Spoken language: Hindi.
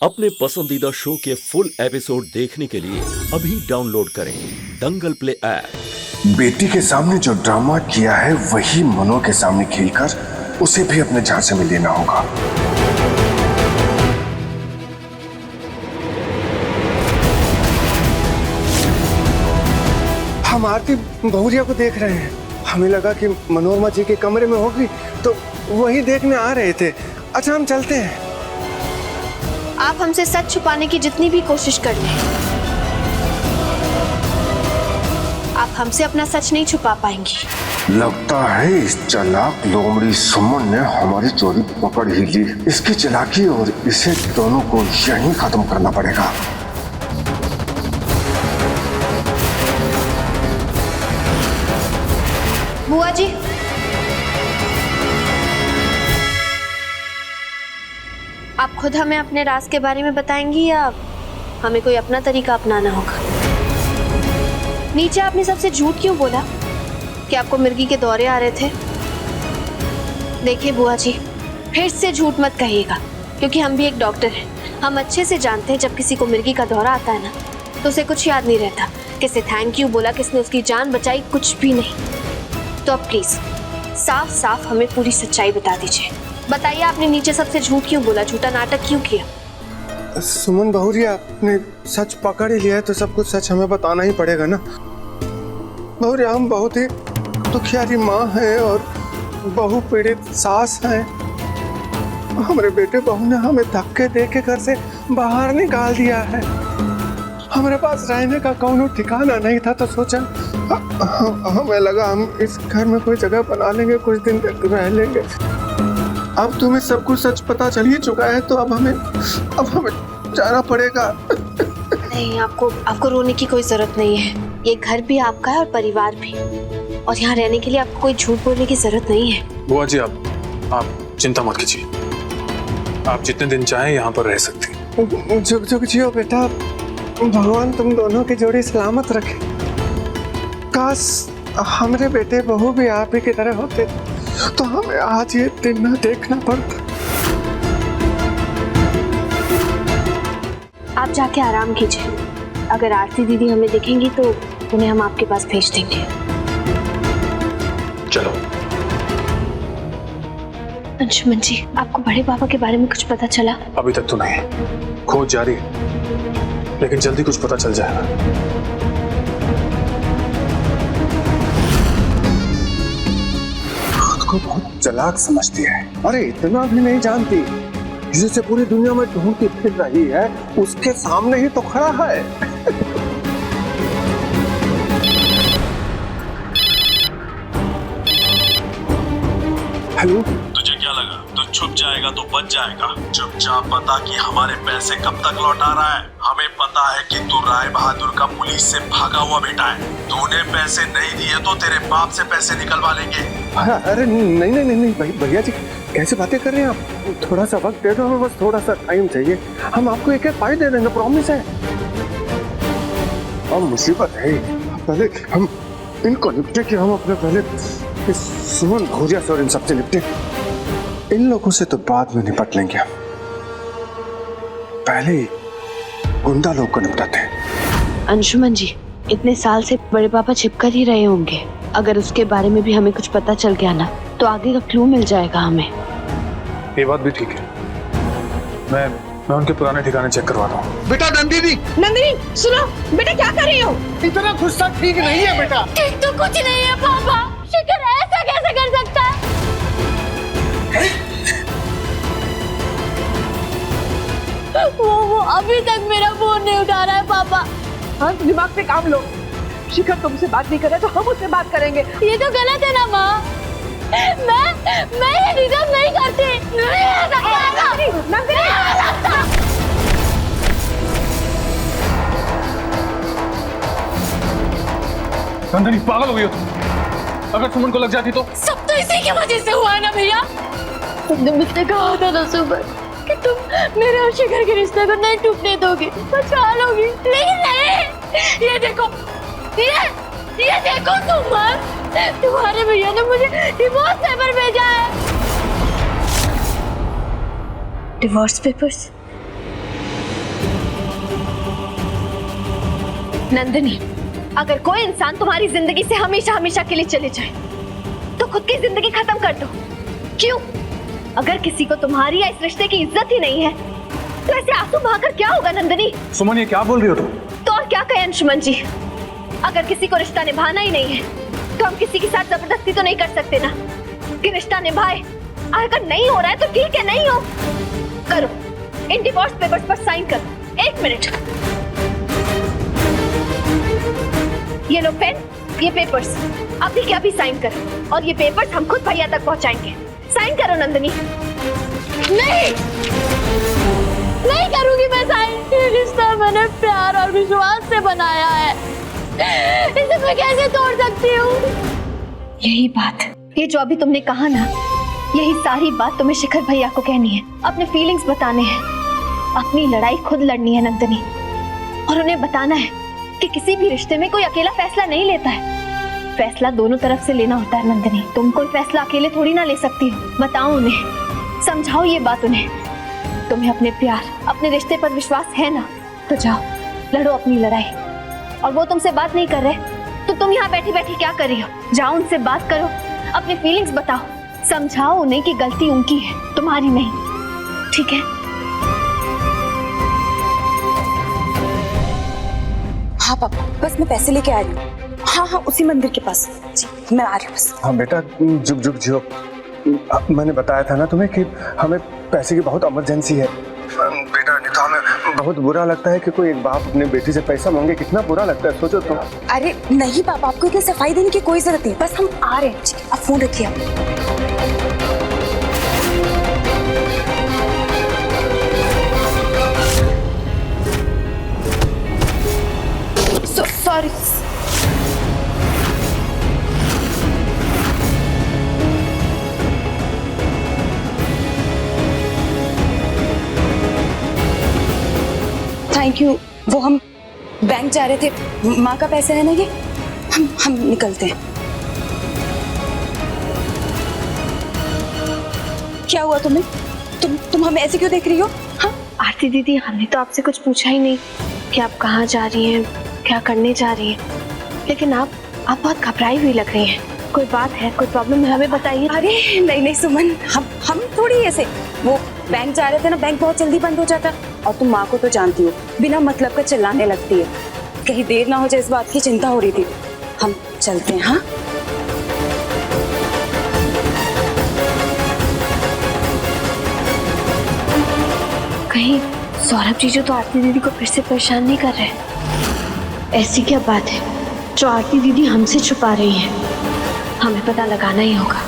अपने पसंदीदा शो के फुल एपिसोड देखने के लिए अभी डाउनलोड करें दंगल प्ले ऐप। बेटी के सामने जो ड्रामा किया है वही मनो के सामने खेलकर उसे भी अपने झांसे में लेना होगा। हम आरती बहुरिया को देख रहे हैं। हमें लगा कि मनोरमा जी के कमरे में होगी तो वही देखने आ रहे थे। अच्छा हम चलते हैं। आप हमसे सच छुपाने की जितनी भी कोशिश कर लें, आप हमसे अपना सच नहीं छुपा पाएंगी। लगता है इस चालाक लोमड़ी सुमन ने हमारी चोरी पकड़ ही ली। इसकी चालाकी और इसे दोनों को यहीं खत्म करना पड़ेगा। बुआ जी, आप खुद हमें अपने राज के बारे में बताएंगी या हमें कोई अपना तरीका अपनाना होगा? नीचे आपने सबसे झूठ क्यों बोला कि आपको मिर्गी के दौरे आ रहे थे? देखिए बुआ जी, फिर से झूठ मत कहिएगा, क्योंकि हम भी एक डॉक्टर हैं। हम अच्छे से जानते हैं जब किसी को मिर्गी का दौरा आता है ना, तो उसे कुछ याद नहीं रहता। किसे थैंक यू बोला, किसने उसकी जान बचाई, कुछ भी नहीं। तो अब प्लीज साफ साफ हमें पूरी सच्चाई बता दीजिए। बताइए, आपने नीचे सबसे झूठ क्यों बोला, झूठा नाटक क्यों किया? सुमन बहुरिया, आपने सच पकड़ ही लिया है तो सब कुछ सच हमें बताना ही पड़ेगा ना। बहुरिया, हम बहुत ही दुखियारी माँ है और बहु पीड़ित सास है। हमारे बेटे बहू ने हमें धक्के दे के घर से बाहर निकाल दिया है। हमारे पास रहने का कौनो ठिकाना नहीं था तो सोचा हमें लगा हम इस घर में कोई जगह बना लेंगे, कुछ दिन तक रह लेंगे। अब तुम्हें सब कुछ सच पता चल ही चुका है तो अब हमें जाना पड़ेगा। नहीं, आपको रोने की कोई जरूरत नहीं है। ये घर भी आपका है और परिवार भी, और यहाँ रहने के लिए आपको कोई झूठ बोलने की जरूरत नहीं है। बुआ जी, आप चिंता मत कीजिए। आप जितने दिन चाहें यहाँ पर रह सकती। जुग जुग जियो बेटा, भगवान तुम दोनों की जोड़ी सलामत रखे। काश हमारे बेटे बहू भी आप ही की तरह होते तो हमें आज ये दिन न देखना पड़ता। आप जाके आराम कीजिए। अगर आरती दीदी हमें देखेंगी तो उन्हें हम आपके पास भेज देंगे। चलो। अंशुमन जी, आपको बड़े पापा के बारे में कुछ पता चला? अभी तक तो नहीं, खोज जारी है, लेकिन जल्दी कुछ पता चल जाएगा। को बहुत चालाक समझती है। अरे इतना भी नहीं जानती, जिसे पूरी दुनिया में ढूंढती फिर रही है उसके सामने ही तो खड़ा है। हेलो, तुझे क्या लगा तू छुप जाएगा तो बच जाएगा? चुपचाप बता कि हमारे पैसे कब तक लौटा रहा है। हमें पता है कि तू राय बहादुर का पुलिस से भागा हुआ बेटा है। तूने पैसे नहीं दिए तो तेरे बाप से पैसे निकलवा लेंगे। अरे नहीं भैया जी, कैसे बातें कर रहे हैं आप? थोड़ा सा वक्त दे दो हमें, बस थोड़ा सा टाइम चाहिए। हम आपको एक एक फाइल दे देंगे, प्रॉमिस है। अब मुसीबत है, पहले हम इनको निपटे कि हम अपने पहले सुमन बहुरिया से और इन सबसे निपटे। इन लोगों से तो बाद में निपट लेंगे हम, पहले ही गुंडा लोग को निपटाते हैं। अंशुमन जी, इतने साल से बड़े पापा छिपकर ही रहे होंगे। अगर उसके बारे में भी हमें कुछ पता चल गया ना तो आगे का क्लू मिल जाएगा हमें। ये बात भी ठीक है। मैं उनके पुराने ठिकाने चेक करवाता हूँ। बेटा नंदिनी सुनो बेटा, क्या कर रही हो? इतना गुस्सा ठीक नहीं है बेटा। ठीक तो कुछ नहीं है पापा। शिखर ऐसा कैसे कर सकता है? वो अभी तक मेरा फोन नहीं उठा रहा है पापा। हाँ, दिमाग पे काम लो। शिखर तुमसे बात नहीं करे तो हम उससे बात करेंगे। ये तो गलत है ना माँ। मैं ये डिजर्व नहीं करती। नहीं हो सकता। नंदिनी, पागल हो गई हो तुम? अगर सुमन को लग जाती तो? सब तो इसी की वजह से हुआ ना भैया। तुमने मुझसे कहा था ना सुबह कि तुम मेरे और शिखर के रिश्ते को नहीं टूटने दोगे, बचा लोगी, लेकिन नहीं। ये देखो तुम्हारे भैया ने मुझे डिवोर्स पेपर भेजा है। Divorce papers? नंदिनी, अगर कोई इंसान तुम्हारी जिंदगी से हमेशा हमेशा के लिए चले जाए तो खुद की जिंदगी खत्म कर दो। क्यों? अगर किसी को तुम्हारी या इस रिश्ते की इज्जत ही नहीं है तो ऐसे आंसू बहाकर क्या होगा नंदिनी? सुमन, ये क्या बोल रही हो तुम? तो और क्या कहें अंशुमन जी, अगर किसी को रिश्ता निभाना ही नहीं है तो हम किसी के साथ जबरदस्ती तो नहीं कर सकते ना कि रिश्ता निभाए। अगर नहीं हो रहा है तो ठीक है, नहीं हो करो, इन डिवोर्स पेपर्स पर साइन करो। 1 मिनट, ये लो पेन, ये पेपर्स अभी के अभी साइन करो और ये पेपर्स हम खुद भैया तक पहुंचाएंगे। साइन करो नंदिनी। नहीं, नहीं करूंगी मैं साइन। ये रिश्ता मैंने प्यार और विश्वास से बनाया है, इसे मैं कैसे तोड़ सकती हूँ? यही बात, ये जो अभी तुमने कहा ना, यही सारी बात तुम्हें शिखर भैया को कहनी है, अपने फीलिंग्स बताने हैं, अपनी लड़ाई खुद लड़नी है नंदिनी, और उन्हें बताना है कि किसी भी रिश्ते में कोई अकेला फैसला नहीं लेता है, फैसला दोनों तरफ से लेना होता है नंदिनी। तुम कोई फैसला अकेले थोड़ी ना ले सकती हो। बताओ उन्हें, समझाओ ये बात उन्हें। तुम्हें अपने प्यार, अपने रिश्ते पर विश्वास है ना, तो जाओ लड़ो अपनी लड़ाई। और वो तुमसे बात नहीं कर रहे तो तुम यहाँ बैठी बैठी क्या कर रही हो? जाओ उनसे बात करो, अपनी फीलिंग्स बताओ, समझाओ उन्हें कि गलती उनकी है, तुम्हारी नहीं। ठीक है? हाँ पापा, बस मैं पैसे लेके आ रही हूँ। हाँ हाँ, उसी मंदिर के पास। जी मैं आ रही हूँ बस। हाँ बेटा, जुग जुग जियो। मैंने बताया था ना तुम्हें कि हमें पैसे की बहुत इमरजेंसी है बेटा, नहीं तो हमें बहुत बुरा लगता है कि कोई एक बाप अपने बेटी से पैसा मांगे। कितना बुरा लगता है, सोचो तुम। अरे नहीं पापा, आपको इतनी सफाई देने की कोई जरूरत नहीं, बस हम आ रहे हैं। आप फोन रखिए। सॉरी। Thank you. वो हम बैंक जा रहे थे, माँ का पैसा है ना ये, हम निकलते हैं। क्या हुआ तुम्हें? तुम हमें ऐसे क्यों देख रही हो? हाँ आरती दीदी, हमने तो आपसे कुछ पूछा ही नहीं कि आप कहाँ जा रही हैं, क्या करने जा रही हैं, लेकिन आप बहुत घबराई हुई लग रही हैं। कोई बात है, कोई प्रॉब्लम है, हमें बताइए। अरे नहीं सुमन, हम थोड़ी ऐसे, वो बैंक जा रहे थे ना, बैंक बहुत जल्दी बंद हो जाता, और तुम माँ को तो जानती हो, बिना मतलब का चिल्लाने लगती है, कहीं देर ना हो जाए इस बात की चिंता हो रही थी। हम चलते हैं। हाँ कहीं सौरभ जीजू तो आरती दीदी को फिर से परेशान नहीं कर रहे? ऐसी क्या बात है जो आरती दीदी हमसे छुपा रही है? हमें पता लगाना ही होगा।